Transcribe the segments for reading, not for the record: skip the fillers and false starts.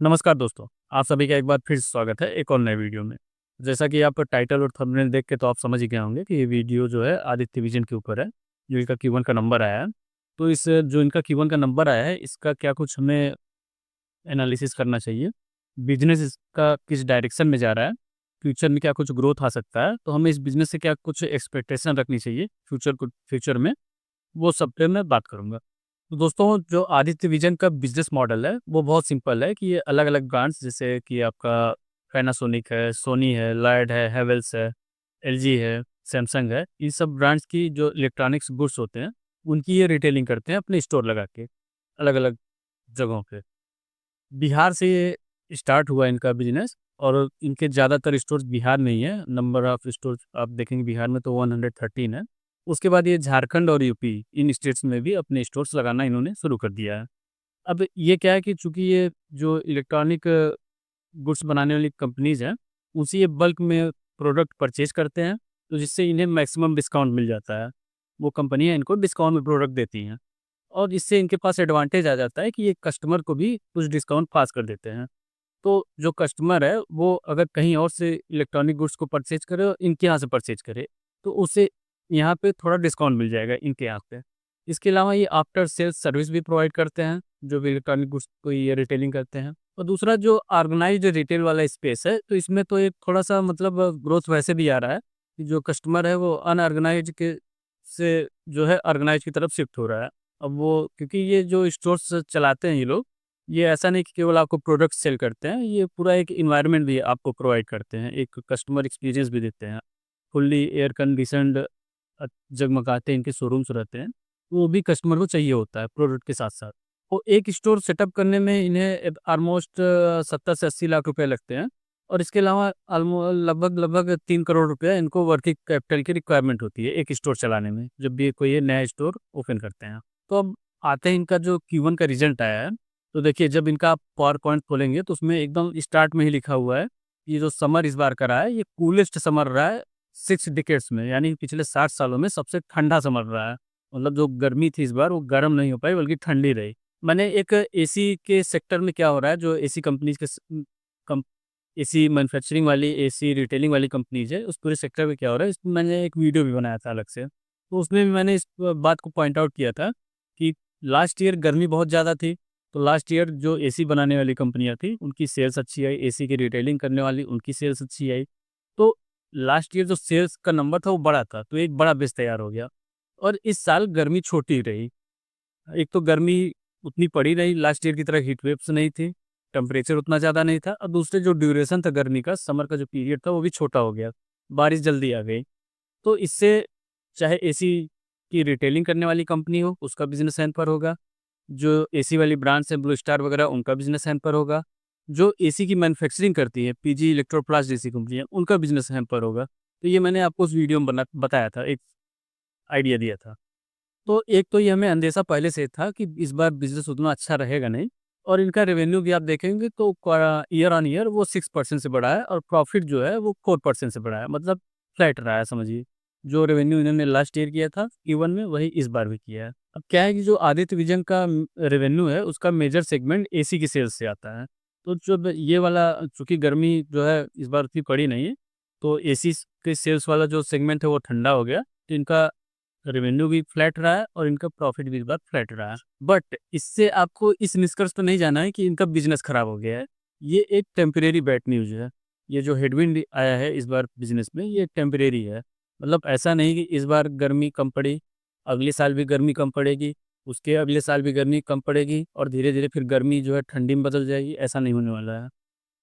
नमस्कार दोस्तों, आप सभी का एक बार फिर से स्वागत है एक और नए वीडियो में। जैसा कि आप टाइटल और थंबनेल देख के तो आप समझ ही गए होंगे कि ये वीडियो जो है आदित्य विज़न के ऊपर है, जो इनका Q1 का नंबर आया है। तो इस जो इनका Q1 का नंबर आया है, इसका क्या कुछ हमें एनालिसिस करना चाहिए। बिज़नेस इसका किस डायरेक्शन में जा रहा है, फ्यूचर में क्या कुछ ग्रोथ आ सकता है, तो हमें इस बिज़नेस से क्या कुछ एक्सपेक्टेशन रखनी चाहिए फ्यूचर में, वो सब पे मैं बात करूँगा। तो दोस्तों, जो आदित्य विज़न का बिज़नेस मॉडल है, वो बहुत सिंपल है कि ये अलग-अलग ब्रांड्स जैसे कि आपका पैनासोनिक है, सोनी है, लॉयड है, हैवेल्स है, एलजी है, सैमसंग है, इन सब ब्रांड्स की जो इलेक्ट्रॉनिक्स गुड्स होते हैं, उनकी ये रिटेलिंग करते हैं अपने स्टोर लगा के, अलग-अलग जगहों पे। बिहार से ये स्टार्ट हुआ इनका बिज़नेस और इनके ज़्यादातर स्टोर्स बिहार में ही है। नंबर ऑफ स्टोर्स आप देखेंगे बिहार में तो 113 है। उसके बाद ये झारखंड और यूपी इन स्टेट्स में भी अपने स्टोर्स लगाना इन्होंने शुरू कर दिया है। अब ये क्या है कि चूँकि ये जो इलेक्ट्रॉनिक गुड्स बनाने वाली कंपनीज़ हैं, उनसे ये बल्क में प्रोडक्ट परचेज़ करते हैं, तो जिससे इन्हें मैक्सिमम डिस्काउंट मिल जाता है। वो कंपनियाँ इनको डिस्काउंट में प्रोडक्ट देती हैं और इससे इनके पास एडवांटेज आ जाता है कि ये कस्टमर को भी कुछ डिस्काउंट पास कर देते हैं। तो जो कस्टमर है, वो अगर कहीं और से इलेक्ट्रॉनिक गुड्स को परचेज़ करे और इनके यहाँ से परचेज़ करे, तो उसे यहाँ पे थोड़ा डिस्काउंट मिल जाएगा इनके यहाँ पे। इसके अलावा ये आफ्टर सेल्स सर्विस भी प्रोवाइड करते हैं, जो भी इलेक्ट्रॉनिक गुड्स को ये रिटेलिंग करते हैं। और दूसरा जो ऑर्गेनाइज़्ड रिटेल वाला स्पेस है, तो इसमें तो एक थोड़ा-सा मतलब ग्रोथ वैसे भी आ रहा है, कि जो कस्टमर है वो अनऑर्गेनाइज़्ड के से जो है ऑर्गेनाइज़्ड की तरफ शिफ्ट हो रहा है। अब वो क्योंकि ये जो स्टोर्स चलाते हैं ये लोग, ये ऐसा नहीं कि केवल आपको प्रोडक्ट सेल करते हैं, ये पूरा एक एनवायरनमेंट भी आपको प्रोवाइड करते हैं, एक कस्टमर एक्सपीरियंस भी देते हैं। फुल्ली एयर कंडीशन्ड जगमगाते इनके शोरूम्स रहते हैं, वो भी कस्टमर को चाहिए होता है प्रोडक्ट के साथ-साथ। तो एक स्टोर सेटअप करने में इन्हें ऑलमोस्ट 70 से 80 लाख रुपए लगते हैं और इसके अलावा लगभग 3 करोड़ रुपया इनको वर्किंग कैपिटल की रिक्वायरमेंट होती है, एक स्टोर चलाने में, जब भी कोई ये नया स्टोर ओपन करते हैं। तो अब आते हैं इनका जो Q1 का रिज़ल्ट आया है, तो देखिए जब इनका आप पावर पॉइंट खोलेंगे तो उसमें एकदम स्टार्ट में ही लिखा हुआ है, ये जो समर इस बार का रहा है, ये कूलेस्ट समर रहा है 6 डिकेड्स में, यानी पिछले 60 सालों में सबसे ठंडा समर रहा है। मतलब जो गर्मी थी इस बार वो गर्म नहीं हो पाई बल्कि ठंडी रही। माने एक एसी के सेक्टर में क्या हो रहा है, जो एसी कंपनीज़ के कम एसी मैन्युफैक्चरिंग वाली, एसी रिटेलिंग वाली कंपनीज़ है, उस पूरे सेक्टर में क्या हो रहा है, इसमें मैंने एक वीडियो भी बनाया था अलग से। तो उसमें भी मैंने इस बात को पॉइंट आउट किया था कि लास्ट ईयर गर्मी बहुत ज़्यादा थी, तो लास्ट ईयर जो एसी बनाने वाली कंपनियाँ थी, उनकी सेल्स अच्छी आई, एसी की रिटेलिंग करने वाली, उनकी सेल्स अच्छी आई। तो लास्ट ईयर जो सेल्स का नंबर था वो बड़ा था, तो एक बड़ा बेस तैयार हो गया और इस साल गर्मी छोटी रही। एक तो गर्मी उतनी पड़ी नहीं, लास्ट ईयर की तरह हीट वेव्स नहीं थी, टेम्परेचर उतना ज़्यादा नहीं था और दूसरे जो ड्यूरेशन था गर्मी का, समर का जो पीरियड था वो भी छोटा हो गया, बारिश जल्दी आ गई। तो इससे चाहे एसी की रिटेलिंग करने वाली कंपनी हो, उसका बिज़नेस हैम्पर होगा, जो एसी वाली ब्रांड्स हैं ब्लू स्टार वगैरह उनका बिज़नेस हैम्पर होगा, जो एसी की मैन्युफैक्चरिंग करती है पीजी इलेक्ट्रोप्लास्ट जैसी कंपनियाँ, उनका बिज़नेस हैम्पर होगा। तो ये मैंने आपको उस वीडियो में बताया था, एक आइडिया दिया था। तो एक तो ये हमें अंदेशा पहले से था कि इस बार बिज़नेस उतना अच्छा रहेगा नहीं और इनका रेवेन्यू भी आप देखेंगे तो ईयर ऑन ईयर वो 6% से बढ़ा है और प्रॉफिट जो है वो 4% से बढ़ा है, मतलब फ्लैट रहा है समझिए। जो रेवेन्यू इन्होंने लास्ट ईयर किया था Q1 में, वही इस बार भी किया है। अब क्या है कि जो आदित्य विज़न का रेवेन्यू है, उसका मेजर सेगमेंट एसी की सेल्स से आता है। तो जब ये वाला, चूँकि गर्मी जो है इस बार उतनी पड़ी नहीं है, तो एसी के सेल्स वाला जो सेगमेंट है वो ठंडा हो गया, तो इनका रेवेन्यू भी फ्लैट रहा है और इनका प्रॉफिट भी इस बार फ्लैट रहा है। बट इससे आपको इस निष्कर्ष पे नहीं जाना है कि इनका बिज़नेस खराब हो गया है। ये एक टेम्परेरी बैड न्यूज़ है। ये जो हेडविंड आया है इस बार बिज़नेस में, ये टेम्परेरी है। मतलब ऐसा नहीं कि इस बार गर्मी कम पड़ी, अगले साल भी गर्मी कम पड़ेगी, उसके अगले साल भी गर्मी कम पड़ेगी और धीरे-धीरे फिर गर्मी जो है ठंडी में बदल जाएगी, ऐसा नहीं होने वाला है।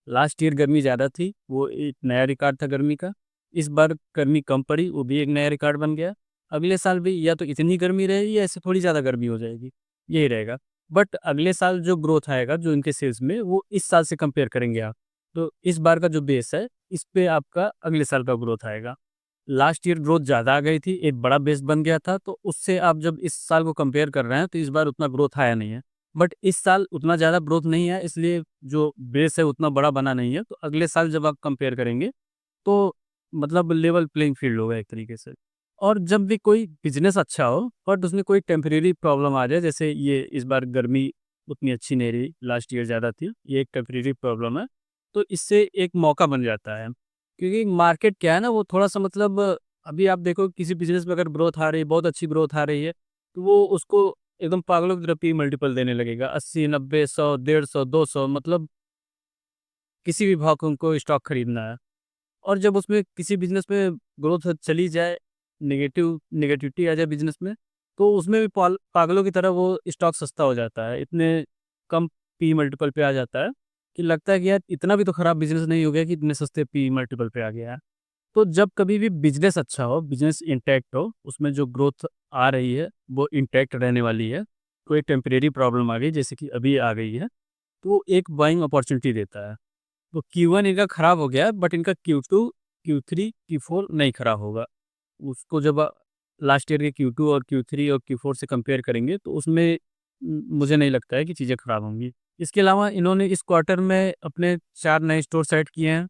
लास्ट ईयर गर्मी ज़्यादा थी, वो एक नया रिकॉर्ड था गर्मी का। इस बार गर्मी कम पड़ी, वो भी एक नया रिकॉर्ड बन गया। अगले साल भी या तो इतनी गर्मी रहेगी या इससे थोड़ी ज़्यादा गर्मी हो जाएगी, यही रहेगा। बट अगले साल जो ग्रोथ आएगा जो इनके सेल्स में, वो इस साल से कंपेयर करेंगे आप। तो इस बार का जो बेस है, इस पे आपका अगले साल का ग्रोथ आएगा। लास्ट ईयर ग्रोथ ज़्यादा आ गई थी, एक बड़ा बेस बन गया था, तो उससे आप जब इस साल को कंपेयर कर रहे हैं, तो इस बार उतना ग्रोथ आया नहीं है। बट इस साल उतना ज़्यादा ग्रोथ नहीं है, इसलिए जो बेस है उतना बड़ा बना नहीं है, तो अगले साल जब आप कंपेयर करेंगे, तो मतलब लेवल प्लेइंग फील्ड होगा एक तरीके से। और जब भी कोई बिज़नेस अच्छा हो, बट उसमें कोई टेम्परेरी प्रॉब्लम आ जाए, जैसे ये इस बार गर्मी उतनी अच्छी नहीं रही, लास्ट ईयर ज़्यादा थी, ये एक टेम्परेरी प्रॉब्लम है। तो इससे एक मौका बन जाता है, क्योंकि मार्केट क्या है ना, वो थोड़ा-सा मतलब अभी आप देखो किसी बिज़नेस में अगर ग्रोथ आ रही है, बहुत अच्छी ग्रोथ आ रही है, तो वो उसको एकदम पागलों की तरह पी मल्टीपल देने लगेगा, 80, 90, 100, 150, 200, मतलब किसी भी भाव का उनको स्टॉक खरीदना है। और जब उसमें किसी बिज़नेस में ग्रोथ चली जाए, नेगेटिविटी आ जाए बिज़नेस में, तो उसमें भी पागलों की तरह वो स्टॉक सस्ता हो जाता है। इतने कम पी मल्टीपल पे आ जाता है कि लगता है कि यार इतना भी तो खराब बिज़नेस नहीं हो गया कि इतने सस्ते पी मल्टीपल पे आ गया है। तो जब कभी भी बिज़नेस अच्छा हो, बिज़नेस इंटैक्ट हो, उसमें जो ग्रोथ आ रही है, वो इंटैक्ट रहने वाली है, कोई टेम्परेरी प्रॉब्लम आ गई जैसे कि अभी आ गई है, तो वो एक बाइंग अपॉर्च्युनिटी देता है। तो Q1 इनका खराब हो गया है, बट इनका Q2, Q3, Q4 नहीं खराब होगा। उसको जब लास्ट ईयर के Q2 और Q3 और Q4 से कंपेयर करेंगे तो उसमें मुझे नहीं लगता है कि चीज़ें खराब होंगी। इसके अलावा इन्होंने इस क्वार्टर में अपने 4 नए स्टोर्स ऐड किए हैं।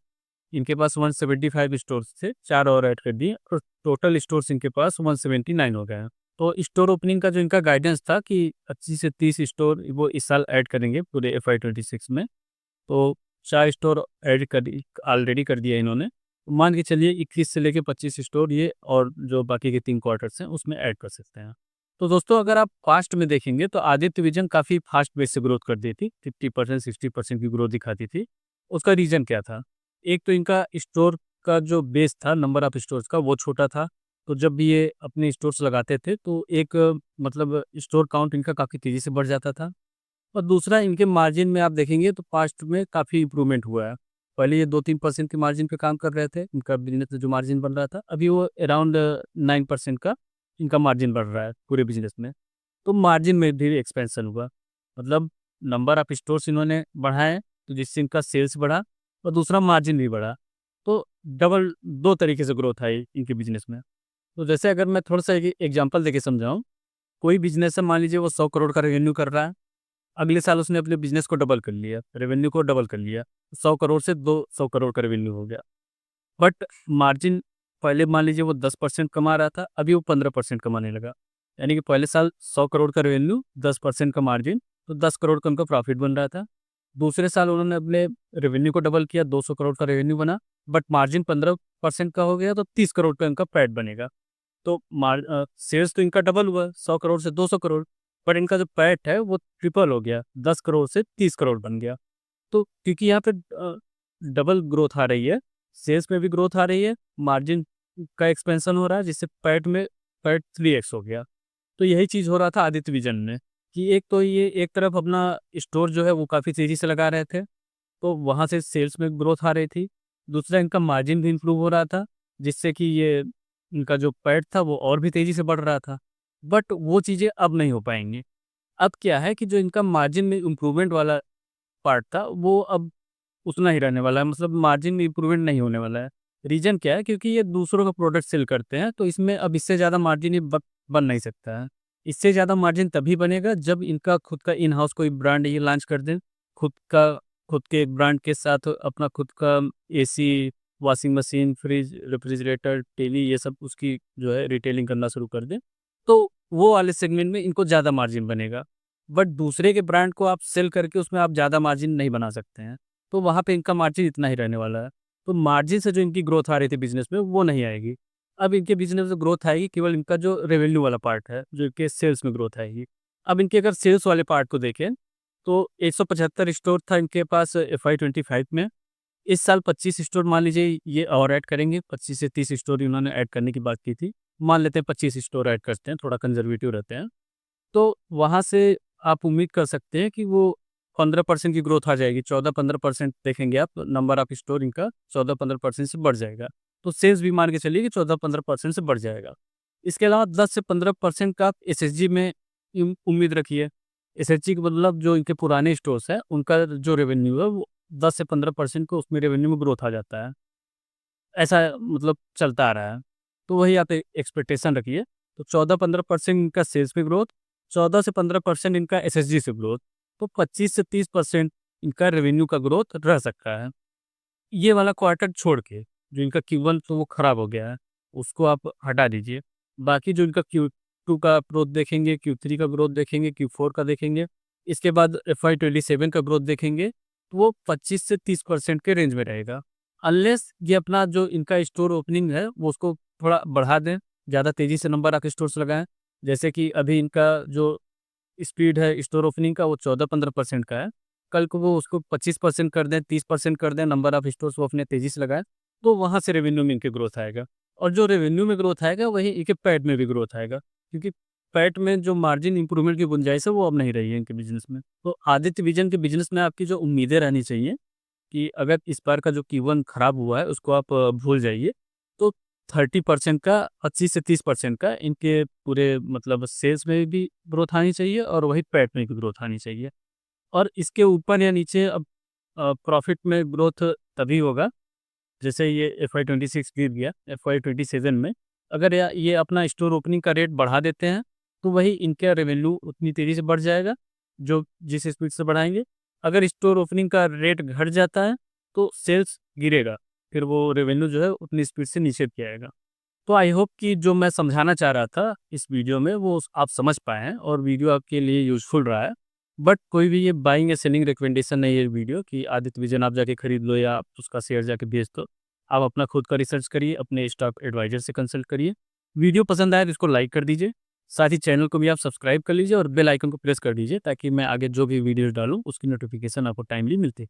इनके पास 175 स्टोर्स थे, 4 और ऐड कर दिए और टोटल स्टोर्स इनके पास 179 हो गए हैं। तो स्टोर ओपनिंग का जो इनका गाइडेंस था कि 25 से 30 स्टोर वो इस साल ऐड करेंगे पूरे FY 26 में। तो 4 स्टोर ऐड कर ऑलरेडी कर दिया इन्होंने। मान के चलिए 21 से लेके 25 स्टोर ये और जो बाकी के 3 क्वार्टर्स हैं उसमें ऐड कर सकते हैं। तो दोस्तों अगर आप पास्ट में देखेंगे तो आदित्य विज़न काफ़ी फास्ट बेस से ग्रोथ कर दी थी, 50% 60% की ग्रोथ दिखाती थी। उसका रीज़न क्या था? एक तो इनका स्टोर का जो बेस था, नंबर ऑफ स्टोर्स का वो छोटा था। तो जब भी ये अपने स्टोर्स लगाते थे तो एक मतलब स्टोर काउंट इनका काफ़ी तेज़ी से बढ़ जाता था। और दूसरा इनके मार्जिन में आप देखेंगे तो पास्ट में काफ़ी इम्प्रूवमेंट हुआ है। पहले ये 2-3% के मार्जिन पे काम कर रहे थे, इनका बिज़नेस में जो मार्जिन बन रहा था, अभी वो अराउंड 9% का इनका मार्जिन बढ़ रहा है पूरे बिज़नेस में। तो मार्जिन में भी एक्सपेंशन हुआ। मतलब नंबर ऑफ स्टोर्स इन्होंने बढ़ाए, तो जिससे इनका सेल्स बढ़ा और दूसरा मार्जिन भी बढ़ा। तो डबल 2 तरीके से ग्रोथ आई इनके बिज़नेस में। तो जैसे अगर मैं थोड़ा-सा एक एग्ज़ाम्पल देके समझाऊँ, कोई बिज़नेस है मान लीजिए वो 100 करोड़ का रेवेन्यू कर रहा है। अगले साल उसने अपने बिज़नेस को डबल कर लिया, रेवेन्यू को डबल कर लिया। 100 करोड़ से 200 करोड़ का रेवेन्यू हो गया। बट मार्जिन पहले मान लीजिए वो 10% कमा रहा था, अभी वो 15% कमाने लगा। यानी कि पहले साल 100 करोड़ का रेवेन्यू, 10% का मार्जिन, तो 10 करोड़ का उनका प्रॉफिट बन रहा था। दूसरे साल उन्होंने अपने रेवेन्यू को डबल किया, 200 करोड़ का रेवेन्यू बना, बट मार्जिन 15% का हो गया, तो 30 करोड़ का इनका पैट बनेगा। तो सेल्स तो इनका डबल हुआ, 100 करोड़ से 200 करोड़, पर इनका जो पैट है वो ट्रिपल हो गया, 10 करोड़ से 30 करोड़ बन गया। तो क्योंकि यहाँ पे डबल ग्रोथ आ रही है, सेल्स में भी ग्रोथ आ रही है, मार्जिन का एक्सपेंशन हो रहा है, जिससे पैट 3x हो गया। तो यही चीज़ हो रहा था आदित्य विज़न में, कि एक तो ये एक तरफ अपना स्टोर जो है वो काफ़ी तेज़ी से लगा रहे थे, तो वहाँ से सेल्स में ग्रोथ आ रही थी। दूसरा इनका मार्जिन भी इम्प्रूव हो रहा था, जिससे कि ये इनका जो पैठ था वो और भी तेज़ी से बढ़ रहा था। बट वो चीज़ें अब नहीं हो पाएँगी। अब क्या है कि जो इनका मार्जिन में इम्प्रूवमेंट वाला पार्ट था, वो अब उतना ही रहने वाला है, मतलब मार्जिन में इम्प्रूवमेंट नहीं होने वाला है। रीज़न क्या है? क्योंकि ये दूसरों का प्रोडक्ट सेल करते हैं, तो इसमें अब इससे ज़्यादा मार्जिन ये बन नहीं सकता है। इससे ज़्यादा मार्जिन तभी बनेगा जब इनका खुद का इन हाउस कोई ब्रांड ये लॉन्च कर दें। खुद का खुद के एक ब्रांड के साथ अपना खुद का AC, washing machine, fridge, refrigerator, TV ये सब उसकी जो है रिटेलिंग करना शुरू कर दें, तो वो वाले सेगमेंट में इनको ज़्यादा मार्जिन बनेगा। बट दूसरे के ब्रांड को आप सेल करके उसमें आप ज़्यादा मार्जिन नहीं बना सकते हैं। तो वहाँ पे इनका मार्जिन इतना ही रहने वाला है। तो मार्जिन से जो इनकी ग्रोथ आ रही थी बिज़नेस में, वो नहीं आएगी। अब इनके बिज़नेस में ग्रोथ आएगी केवल इनका जो रेवेन्यू वाला पार्ट है, जो इनके सेल्स में ग्रोथ आएगी। अब इनके अगर सेल्स वाले पार्ट को देखें, तो 175 स्टोर था इनके पास FY 25 में। इस साल 25 स्टोर मान लीजिए ये और ऐड करेंगे, 25 से 30 स्टोर इन्होंने ऐड करने की बात की थी। मान लेते हैं 25 स्टोर ऐड करते हैं, थोड़ा कंज़र्वेटिव रहते हैं। तो वहाँ से आप उम्मीद कर सकते हैं कि वो 15% की ग्रोथ आ जाएगी, 14-15% देखेंगे आप नंबर ऑफ स्टोर इनका 14-15% से बढ़ जाएगा। तो सेल्स भी मान के चलिए कि 14-15% से बढ़ जाएगा। इसके अलावा 10 से 15% का आप एसएसजी में उम्मीद रखिए। एसएसजी का मतलब जो इनके पुराने स्टोर्स हैं, उनका जो रेवेन्यू है वो 10 से 15% को उसमें रेवेन्यू में ग्रोथ आ जाता है। ऐसा मतलब चलता आ रहा है। तो वही आप एक्सपेक्टेशन रखिए। तो 14-15% इनका सेल्स में ग्रोथ, 14 से 15% इनका एसएसजी से ग्रोथ, तो 25 से 30% इनका रेवेन्यू का ग्रोथ रह सकता है। ये वाला क्वार्टर छोड़ के, जो इनका Q1 तो वो खराब हो गया है, उसको आप हटा दीजिए। बाकी जो इनका Q2 का ग्रोथ देखेंगे, Q3 का ग्रोथ देखेंगे, Q4 का देखेंगे, इसके बाद FY27 का ग्रोथ देखेंगे तो वो 25 से 30% के रेंज में रहेगा। अनलेस ये अपना जो इनका स्टोर ओपनिंग है वो उसको थोड़ा बढ़ा दें, ज़्यादा तेज़ी से नंबर ऑफ स्टोर्स लगाएँ। जैसे कि अभी इनका जो स्पीड है स्टोर ओपनिंग का वो 14-15% का है। कल को वो उसको 25% कर दें, 30% कर दें, नंबर ऑफ स्टोर्स वो अपने तेज़ी से लगाएँ, तो वहाँ से रेवेन्यू में इनके ग्रोथ आएगा। और जो रेवेन्यू में ग्रोथ आएगा वहीं इनके पैट में भी ग्रोथ आएगा। क्योंकि पैट में जो मार्जिन इम्प्रूवमेंट की गुंजाइश है वो अब नहीं रही है इनके बिज़नेस में। तो आदित्य विज़न के बिज़नेस में आपकी जो उम्मीदें रहनी चाहिए कि अगर इस बार का जो Q1 खराब हुआ है उसको आप भूल जाइए। तो 30% का 25 से 30% का इनके पूरे मतलब सेल्स में भी ग्रोथ आनी चाहिए और वही पैट में भी ग्रोथ आनी चाहिए। और इसके ऊपर या नीचे अब प्रॉफ़िट में ग्रोथ तभी होगा जैसे ये FY26 गिर गया, FY27 में अगर ये अपना स्टोर ओपनिंग का रेट बढ़ा देते हैं, तो वही इनका रेवेन्यू उतनी तेज़ी से बढ़ जाएगा, जो जिस स्पीड से बढ़ाएँगे। अगर स्टोर ओपनिंग का रेट घट जाता है, तो सेल्स गिरेगा, फिर वो रेवेन्यू जो है उतनी स्पीड से नीचे भी आएगा। तो आई होप कि जो मैं समझाना चाह रहा था इस वीडियो में वो आप समझ पाए हैं और वीडियो आपके लिए यूज़फुल रहा है। बट कोई भी ये बाइंग या सेलिंग रिकमेंडेशन नहीं है ये वीडियो कि आदित्य विज़न आप जाके खरीद लो या आप उसका शेयर जाके बेच दो। आप अपना खुद का रिसर्च करिए, अपने स्टॉक एडवाइज़र से कंसल्ट करिए। वीडियो पसंद आए तो इसको लाइक कर दीजिए। साथ ही चैनल को भी आप सब्सक्राइब कर लीजिए और बेल आइकन को प्रेस कर दीजिए ताकि मैं आगे जो भी वीडियोज़ डालूँ उसकी नोटिफ़िकेशन आपको टाइमली मिलती